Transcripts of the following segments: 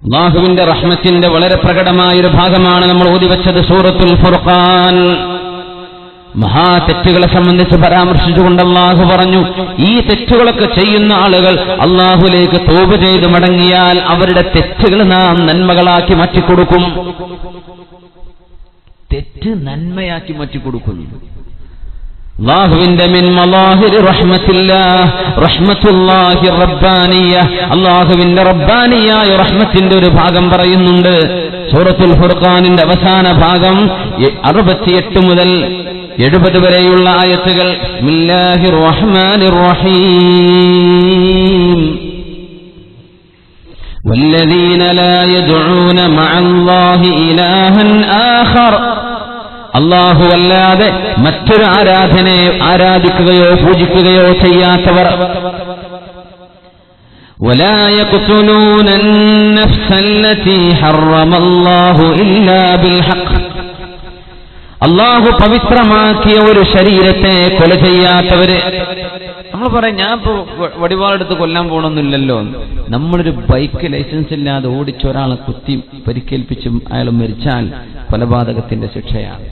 അല്ലാഹുവിന്റെ റഹ്മത്തിന്റെ വളരെ പ്രകടമായ ഒരു ഭാഗമാണ് നമ്മൾ ഓതിവെച്ചത് സൂറത്തുൽ ഫുർഖാൻ. മഹാ തെറ്റുകളെ സംബന്ധിച്ച് പരാമർശിച്ചുകൊണ്ട് അല്ലാഹു പറഞ്ഞു, ഈ തെറ്റുകളൊക്കെ ചെയ്യുന്ന ആളുകൾ അല്ലാഹുവിലേക്ക് തൗബ ചെയ്ത് മടങ്ങിയാൽ അവരുടെ തെറ്റുകൾ നാം നന്മകളാക്കി മാറ്റിക്കൊടുക്കും. തെറ്റ് നന്മയാക്കി മാറ്റിക്കൊടുക്കുന്നു. അല്ലാഹുവിന്റെ മിൻ മലാഹിരി റഹ്മത്തില്ലാഹ് റഹ്മത്തുല്ലാഹി റബ്ബാനിയ്യ, അല്ലാഹുവിന്റെ റബ്ബാനിയായ റഹ്മത്തിന്റെ ഒരു ഭാഗം പറയുന്നുണ്ട് സൂറത്തുൽ ഫുർഖാനിന്റെ അവസാന ഭാഗം 68 മുതൽ 70 വരെയുള്ള ആയത്തുകൾ. ബിസ്മില്ലാഹിർ റഹ്മാനിർ റഹീം. വല്ലദീന ലാ യദ്ഊന മഅല്ലാഹി ഇലാഹൻ ആഖർ, അല്ലാഹു അല്ലാതെ മറ്റൊരു ആരാധനയെ ആരാധിക്കുകയോ പൂജിക്കുകയോ ചെയ്യാത്തവർ. വലാ യഖ്തുലൂന അൻ-നഫ്സല്ലതീ ഹറമല്ലാഹു ഇല്ലാ ബിൽ ഹഖ്, അല്ലാഹു പവിത്രമാക്കിയ ഒരു ശരീരത്തെ കൊല ചെയ്യാത്തവര്. നമ്മൾ പറയും, ഞാൻ ഇപ്പോ വടിവാളെടുത്ത് കൊല്ലാൻ പോകണമെന്നില്ലല്ലോ. നമ്മളൊരു ബൈക്ക് ലൈസൻസ് ഇല്ലാതെ ഓടിച്ചൊരാളെ കുത്തി പരിക്കേൽപ്പിച്ചും അയാൾ മരിച്ചാൽ കൊലപാതകത്തിന്റെ ശിക്ഷയാണ്.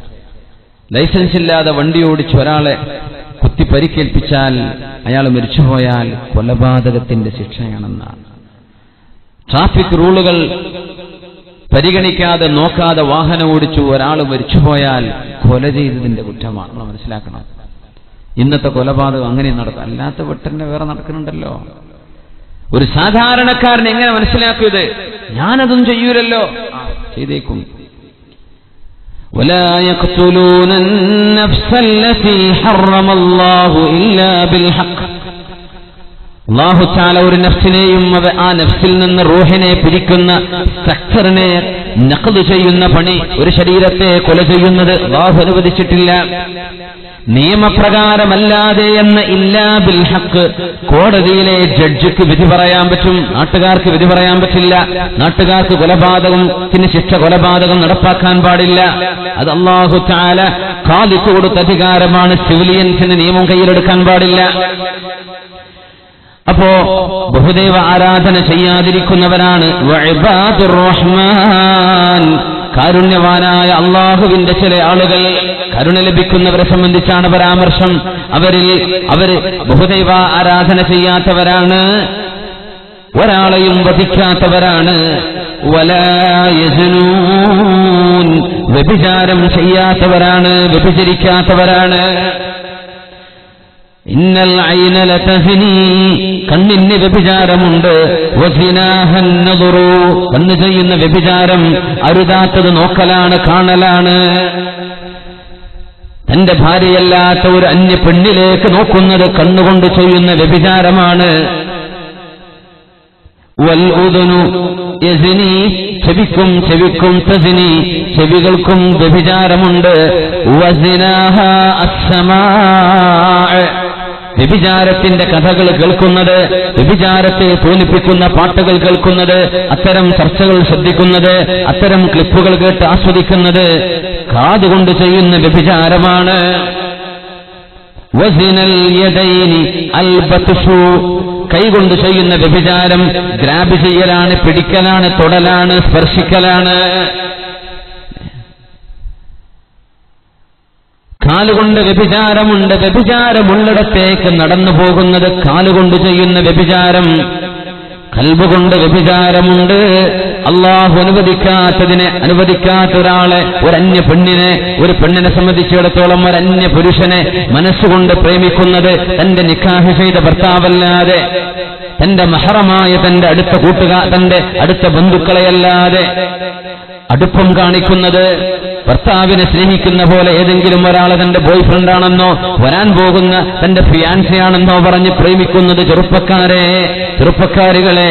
ലൈസൻസ് ഇല്ലാതെ വണ്ടി ഓടിച്ച് ഒരാളെ കുത്തി പരിക്കേൽപ്പിച്ചാൽ അയാൾ മരിച്ചുപോയാൽ കൊലപാതകത്തിന്റെ ശിക്ഷയാണെന്നാണ്. ട്രാഫിക് റൂളുകൾ പരിഗണിക്കാതെ നോക്കാതെ വാഹനം ഓടിച്ചു ഒരാൾ മരിച്ചുപോയാൽ കൊല ചെയ്തതിന്റെ കുറ്റമാണ്. നമ്മൾ മനസ്സിലാക്കണം. ഇന്നത്തെ കൊലപാതകം അങ്ങനെ നടക്കും, അല്ലാത്ത വെട്ടന്നെ വേറെ നടക്കുന്നുണ്ടല്ലോ. ഒരു സാധാരണക്കാരൻ എങ്ങനെ മനസ്സിലാക്കും ഇത്? ഞാനതും ചെയ്യൂലല്ലോ, ചെയ്തേക്കും. ولا يقتلون النفس التي حرم الله إلا بالحق, അല്ലാഹു തആല ഒരു നഫ്സിനെയും ആ നഫ്സിൽ നിന്ന് റൂഹിനെ പിരിക്കുന്ന സ്ട്രക്ചറിനെ നഖ്ദ് ചെയ്യുന്ന പണി, ഒരു ശരീരത്തെ കൊല ചെയ്യുന്നത് അല്ലാഹു അനുവദിച്ചിട്ടില്ല. നിയമപ്രകാരമല്ലാതെ എന്ന് ഇല്ലാ ബിൽ ഹഖ്, കോടതിയിലെ ജഡ്ജിക്ക് വിധി പറയാൻ പറ്റും, നാട്ടുകാർക്ക് വിധി പറയാൻ പറ്റില്ല. നാട്ടുകാർക്ക് കൊലപാതകത്തിന് ശിക്ഷ, കൊലപാതകം നടപ്പാക്കാൻ പാടില്ല. അത് അല്ലാഹു തആല ഖാദിക്ക് കൊടുത്ത അധികാരമാണ്. സിവിലിയൻസിന് നിയമം കയ്യിലെടുക്കാൻ പാടില്ല. അപ്പോ ബഹുദൈവ ആരാധന ചെയ്യാതിരിക്കുന്നവരാണ് വഇബാദുർ റഹ്മാൻ, കാരുണ്യവാനായ അള്ളാഹുവിന്റെ ചില ആളുകൾ. കരുണ ലഭിക്കുന്നവരെ സംബന്ധിച്ചാണ് പരാമർശം. അവര് ബഹുദൈവ ആരാധന ചെയ്യാത്തവരാണ്, ഒരാളെയും വധിക്കാത്തവരാണ്. വലാ യസ്നൂൻ, വ്യഭിചാരം ചെയ്യാത്തവരാണ്, വ്യഭിചരിക്കാത്തവരാണ്. ഇന്നൽ ഐന ലതസ്നി, കണ്ണിന് വ്യഭിചാരമുണ്ട്. വസിനാഹൻ നദറു, കണ്ണ് ചെയ്യുന്ന വ്യഭിചാരം അരുതാത്തത് നോക്കലാണ്, കാണലാണ്. തന്റെ ഭാര്യയല്ലാത്ത ഒരു അന്യ പെണ്ണിലേക്ക് നോക്കുന്നത് കണ്ണുകൊണ്ട് ചെയ്യുന്ന വ്യഭിചാരമാണ്. വൽ ഉദുനു യസ്നി, ചെവിക്കും തസ്നി, ചെവികൾക്കും വ്യഭിചാരമുണ്ട്. വസിനാഹ അസ്സമാ, വ്യഭിചാരത്തിന്റെ കഥകൾ കേൾക്കുന്നത്, വ്യഭിചാരത്തെ തോന്നിപ്പിക്കുന്ന പാട്ടുകൾ കേൾക്കുന്നത്, അത്തരം ചർച്ചകൾ ശ്രദ്ധിക്കുന്നത്, അത്തരം ക്ലിപ്പുകൾ കേട്ട് ആസ്വദിക്കുന്നത് കാതുകൊണ്ട് ചെയ്യുന്ന വ്യഭിചാരമാണ്. വസിനൽ യദൈനി അൽ ബത്ഷു, കൈകൊണ്ട് ചെയ്യുന്ന വ്യഭിചാരം ഗ്രാബ് ചെയ്യലാണ്, പിടിക്കലാണ്, തൊടലാണ്, സ്പർശിക്കലാണ്. കാലുകൊണ്ട് വ്യഭിചാരമുണ്ട്. വ്യഭിചാരമുള്ളിടത്തേക്ക് നടന്നു പോകുന്നത് കാലുകൊണ്ട് ചെയ്യുന്ന വ്യഭിചാരം. കൽബുകൊണ്ട് വ്യഭിചാരമുണ്ട്. അള്ളാഹു അനുവദിക്കാത്ത ഒരാളെ, ഒരന്യ പെണ്ണിനെ, ഒരു പെണ്ണിനെ സംബന്ധിച്ചിടത്തോളം ഒരന്യ പുരുഷനെ മനസ്സുകൊണ്ട് പ്രേമിക്കുന്നത് തന്റെ നിക്കാഹ് ചെയ്ത ഭർത്താവല്ലാതെ, തന്റെ മഹറമായ തന്റെ തന്റെ അടുത്ത ബന്ധുക്കളെയല്ലാതെ അടുപ്പം കാണിക്കുന്നത്, ഭർത്താവിനെ സ്നേഹിക്കുന്ന പോലെ ഏതെങ്കിലും ഒരാളെ തന്റെ ബോയ് ഫ്രണ്ടാണെന്നോ വരാൻ പോകുന്ന തന്റെ ഫിയാൻസിയാണെന്നോ പറഞ്ഞ് പ്രേമിക്കുന്നത് ചെറുപ്പക്കാരികളെ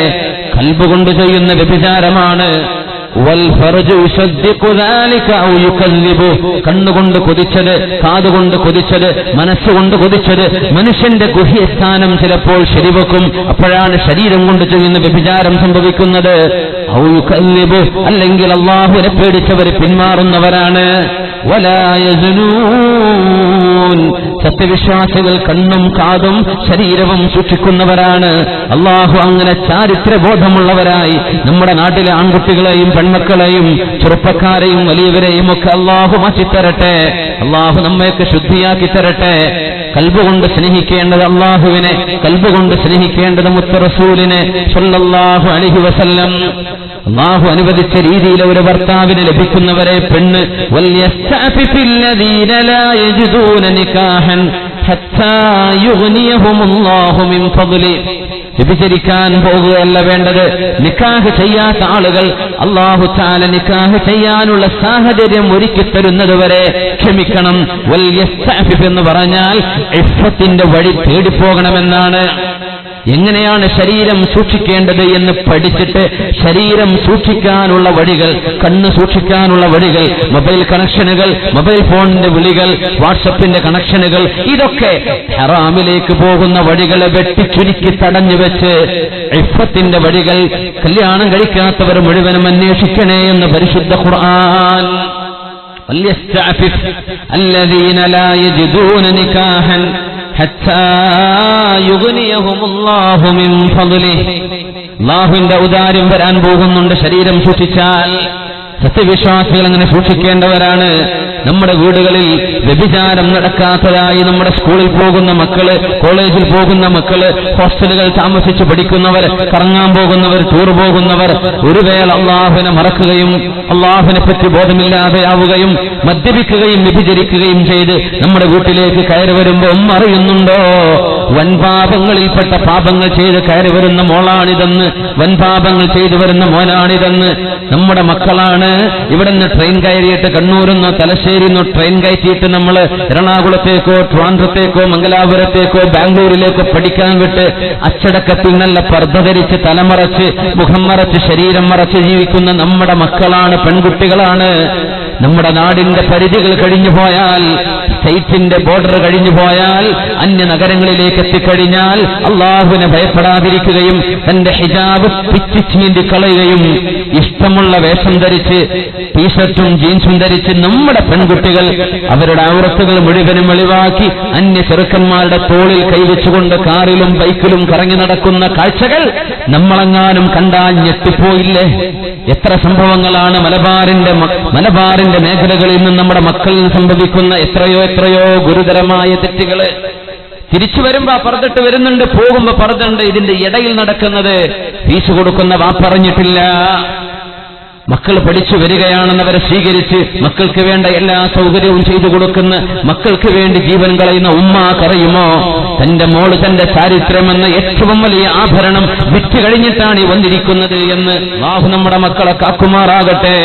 കൽബുകൊണ്ട് ചെയ്യുന്ന വ്യഭിചാരമാണ്. കണ്ണുകൊണ്ട് കൊതിച്ചത്, കാതുകൊണ്ട് കൊതിച്ചത്, മനസ്സുകൊണ്ട് കൊതിച്ചത്, മനുഷ്യന്റെ ഗുഹ്യസ്ഥാനം ചിലപ്പോൾ ശരിവെക്കും. അപ്പോഴാണ് ശരീരം കൊണ്ട് ചെയ്യുന്ന വ്യഭിചാരം സംഭവിക്കുന്നത്. അല്ലെങ്കിൽ അല്ലാഹുവിനെ പേടിച്ചവർ പിന്മാറുന്നവരാണ്. ولا يزنون. സത്യവിശ്വാസികൾ കണ്ണും കാതും ശരീരവും സൂക്ഷിക്കുന്നവരാണ്. അള്ളാഹു അങ്ങനെ ചാരിത്രബോധമുള്ളവരായി നമ്മുടെ നാട്ടിലെ ആൺകുട്ടികളെയും പെൺമക്കളെയും ചെറുപ്പക്കാരെയും വലിയവരെയും ഒക്കെ അള്ളാഹു മാറ്റിത്തരട്ടെ. അള്ളാഹു നമ്മയൊക്കെ ശുദ്ധിയാക്കി തരട്ടെ. കൽബുകൊണ്ട് സ്നേഹിക്കേണ്ടത് അള്ളാഹുവിനെ, കൽബുകൊണ്ട് സ്നേഹിക്കേണ്ടത് മുത്ത റസൂലിനെ സ്വല്ലല്ലാഹു അലൈഹി വസല്ലം. അള്ളാഹു അനുവദിച്ച രീതിയിൽ ഒരു ഭർത്താവിന് ലഭിക്കുന്നവരെ പെണ്ണ് വൽയസ്തഅഫിഫില്ലദീന ലാ യജിദൂന നികാഹൻ ഹത്താ യുഗ്നിയഹുമുല്ലാഹു മിൻ ഫദ്ലി. വ്യഭിചരിക്കാൻ പോകുകയല്ല വേണ്ടത്. നിക്കാഹ് ചെയ്യാത്ത ആളുകൾ അല്ലാഹു തആല നിക്കാഹ് ചെയ്യാനുള്ള സാഹചര്യം ഒരുക്കി തരുന്നതുവരെ ക്ഷമിക്കണം. വൽയസ്തഅഫിഫ് എന്ന് പറഞ്ഞാൽ ഇഫ്ഫത്തിന്റെ വഴി തേടിപ്പോകണമെന്നാണ്. എങ്ങനെയാണ് ശരീരം സൂക്ഷിക്കേണ്ടത് എന്ന് പഠിച്ചിട്ട് ശരീരം സൂക്ഷിക്കാനുള്ള വഴികൾ, കണ്ണ് സൂക്ഷിക്കാനുള്ള വഴികൾ, മൊബൈൽ കണക്ഷനുകൾ, മൊബൈൽ ഫോണിന്റെ വിളികൾ, വാട്സപ്പിന്റെ കണക്ഷനുകൾ, ഇതൊക്കെ ഹറാമിലേക്ക് പോകുന്ന വഴികളെ വെട്ടിച്ചുരുക്കി തടഞ്ഞു വെച്ച് ഇഫ്ഫത്തിന്റെ വഴികൾ കല്യാണം കഴിക്കാത്തവർ മുഴുവനും അന്വേഷിക്കണേ എന്ന് പരിശുദ്ധ ഖുർആൻ. വൽയസ്തഅഫിഫ് അല്ലദീന ലാ യജിദൂന നികാഹൻ ഹത്താ യുഗ്നിയഹുമുല്ലാഹു മിൻ ഫദ്ലിഹി. അല്ലാഹുവിന്റെ ഔദാര്യം വരാൻ പോകുന്നുണ്ട് ശരീരം സൂക്ഷിച്ചാൽ. സത്യവിശ്വാസികൾ അങ്ങനെ സൂക്ഷിക്കേണ്ടവരാണ്. നമ്മുടെ വീടുകളിൽ വ്യഭിചാരം നടക്കാത്തതായി നമ്മുടെ സ്കൂളിൽ പോകുന്ന മക്കള്, കോളേജിൽ പോകുന്ന മക്കള്, ഹോസ്റ്റലുകൾ താമസിച്ച് പഠിക്കുന്നവർ, കറങ്ങാൻ പോകുന്നവർ, ടൂർ പോകുന്നവർ ഒരു വേള അള്ളാഹുവിനെ മറക്കുകയും അള്ളാഹുവിനെ പറ്റി ബോധമില്ലാതെയാവുകയും മദ്യപിക്കുകയും വ്യഭിചരിക്കുകയും ചെയ്ത് നമ്മുടെ വീട്ടിലേക്ക് കയറി വരുമ്പോൾ അറിയുന്നുണ്ടോ വൻപാപങ്ങളിൽപ്പെട്ട പാപങ്ങൾ ചെയ്ത് കയറി വരുന്ന മോളാണിതെന്ന്, വൻപാപങ്ങൾ ചെയ്തു വരുന്ന മോനാണിതെന്ന്. നമ്മുടെ മക്കളാണ്. ഇവിടുന്ന് ട്രെയിൻ കയറിയിട്ട് കണ്ണൂരിന്നോ തലശ്ശേരിന്നോ ട്രെയിൻ കയറ്റിയിട്ട് നമ്മൾ എറണാകുളത്തേക്കോ ട്രിവാൻഡ്രത്തേക്കോ മംഗലാപുരത്തേക്കോ ബാംഗ്ലൂരിലേക്കോ പഠിക്കാൻ വിട്ട് അച്ചടക്കത്തിൽ നല്ല പർദ്ദ ധരിച്ച് തലമറച്ച് മുഖം മറച്ച് ശരീരം മറച്ച് ജീവിക്കുന്ന നമ്മുടെ മക്കളാണ്, പെൺകുട്ടികളാണ്. നമ്മുടെ നാടിന്റെ പരിധികൾ കഴിഞ്ഞു പോയാൽ, സ്റ്റേറ്റിന്റെ ബോർഡർ കഴിഞ്ഞു പോയാൽ, അന്യ നഗരങ്ങളിലേക്ക് എത്തിക്കഴിഞ്ഞാൽ അള്ളാഹുവിനെ ഭയപ്പെടാതിരിക്കുകയും തന്റെ ഹിജാബ് പിച്ചിച്ചീന്തി കളയുകയും ഇഷ്ടമുള്ള വേഷം ധരിച്ച് ടീഷർട്ടും ജീൻസും ധരിച്ച് നമ്മുടെ പെൺകുട്ടികൾ അവരുടെ ഔറത്തുകൾ മുഴുവനും വെളിവാക്കി അന്യ ചെറുക്കന്മാരുടെ തോളിൽ കൈവച്ചുകൊണ്ട് കാറിലും ബൈക്കിലും കറങ്ങി നടക്കുന്ന കാഴ്ചകൾ നമ്മളെങ്ങാനും കണ്ടാൽ ഞെട്ടിപ്പോയില്ലേ? എത്ര സംഭവങ്ങളാണ് മലബാറിന്റെ മേഖലകളിൽ നിന്ന് നമ്മുടെ മക്കളിൽ സംഭവിക്കുന്ന എത്രയോ ഗുരുതരമായ തെറ്റുകള്. തിരിച്ചു വരുമ്പോ പർദ്ദട്ട് വരുന്നുണ്ട്, പോകുമ്പോ പർദ്ദണ്ട്. ഇതിന്റെ ഇടയിൽ നടക്കുന്നത് ഫീസ് കൊടുക്കുന്ന വാപ്പറഞ്ഞിട്ടില്ല. മക്കൾ പഠിച്ചു വരികയാണെന്നവരെ സ്വീകരിച്ച് മക്കൾക്ക് വേണ്ട എല്ലാ സൗകര്യവും ചെയ്തു കൊടുക്കുന്ന, മക്കൾക്ക് വേണ്ടി ജീവൻ കളയുന്ന ഉമ്മ കറിയുമോ തന്റെ മോള് തന്റെ ചാരിത്രമെന്ന ഏറ്റവും വലിയ ആഭരണം വിറ്റ് കഴിഞ്ഞിട്ടാണ് ഈ വന്നിരിക്കുന്നത് എന്ന് അല്ലാഹു നമ്മുടെ മക്കളെ കാക്കുമാറാകട്ടെ.